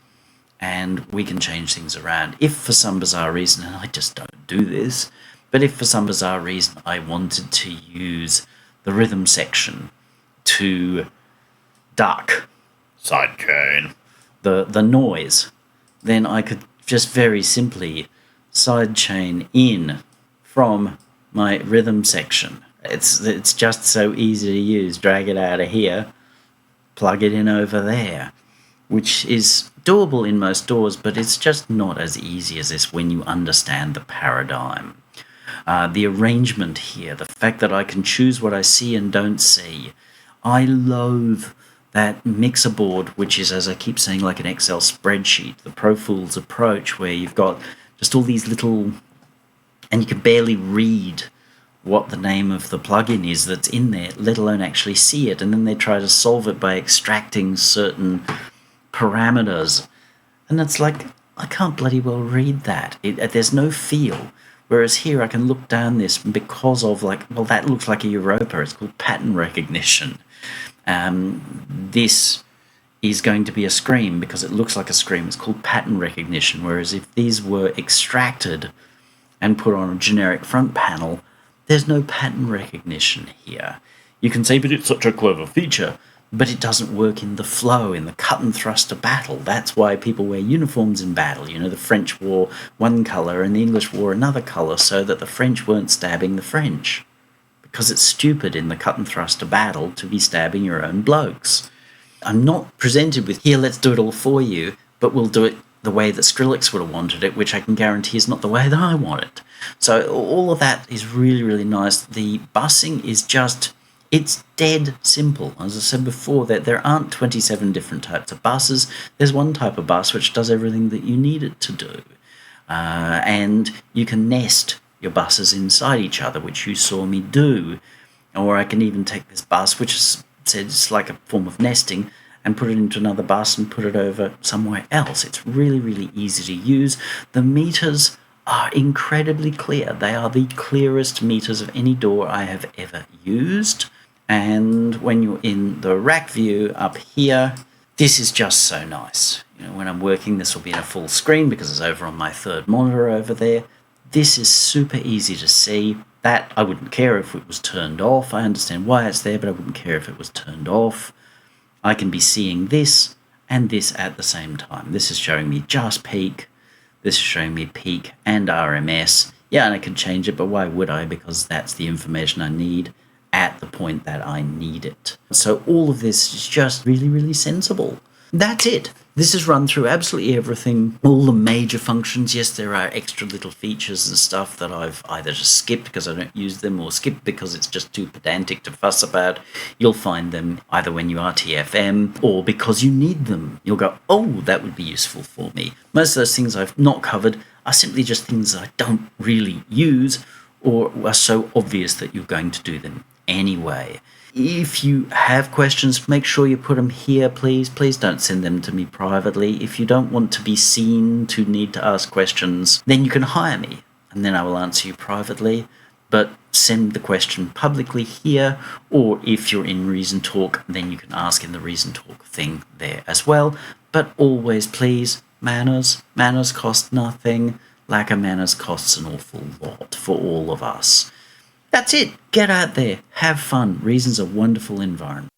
and we can change things around. If for some bizarre reason, and I just don't do this, but if for some bizarre reason I wanted to use the rhythm section to duck sidechain the noise, then I could just very simply sidechain in from my rhythm section. It's just so easy to use. Drag it out of here, plug it in over there, which is doable in most DAWs, but it's just not as easy as this when you understand the paradigm. The arrangement here, the fact that I can choose what I see and don't see. I loathe that mixer board, which is, as I keep saying, like an Excel spreadsheet, the Pro Tools approach, where you've got just all these little, and you can barely read what the name of the plugin is that's in there, let alone actually see it, and then they try to solve it by extracting certain parameters, and it's like, I can't bloody well read that. There's no feel. Whereas here I can look down this because of, like, well, that looks like a Europa. It's called pattern recognition. This is going to be a scream because it looks like a scream. It's called pattern recognition. Whereas if these were extracted and put on a generic front panel, there's no pattern recognition here. You can say, but it's such a clever feature. But it doesn't work in the flow, in the cut and thrust of battle. That's why people wear uniforms in battle. You know, the French wore one colour and the English wore another colour so that the French weren't stabbing the French. Because it's stupid in the cut and thrust of battle to be stabbing your own blokes. I'm not presented with, here, let's do it all for you, but we'll do it the way that Skrillex would have wanted it, which I can guarantee is not the way that I want it. So all of that is really, really nice. The bussing is just... it's dead simple. As I said before, that there aren't 27 different types of buses. There's one type of bus which does everything that you need it to do. And you can nest your buses inside each other, which you saw me do. Or I can even take this bus, which is said it's like a form of nesting, and put it into another bus and put it over somewhere else. It's really, really easy to use. The meters are incredibly clear. They are the clearest meters of any DAW I have ever used. And when you're in the rack view up here, this is just so nice. You know, when I'm working, this will be in a full screen because it's over on my third monitor over there. This is super easy to see. That I wouldn't care if it was turned off. I understand why it's there, but I wouldn't care if it was turned off. I can be seeing this and this at the same time. This is showing me just peak. This is showing me peak and RMS Yeah, and I can change it, but why would I? Because that's the information I need at the point that I need it. So all of this is just really, really sensible. That's it. This is run through absolutely everything, all the major functions. Yes, there are extra little features and stuff that I've either just skipped because I don't use them or skipped because it's just too pedantic to fuss about. You'll find them either when you RTFM or because you need them. You'll go, oh, that would be useful for me. Most of those things I've not covered are simply just things I don't really use or are so obvious that you're going to do them anyway. If you have questions, make sure you put them here, please. Please don't send them to me privately. If you don't want to be seen to need to ask questions, then you can hire me, and then I will answer you privately. But send the question publicly here, or if you're in Reason Talk, then you can ask in the Reason Talk thing there as well. But always, please, manners. Manners cost nothing. Lack of manners costs an awful lot for all of us. That's it. Get out there. Have fun. Reason's a wonderful environment.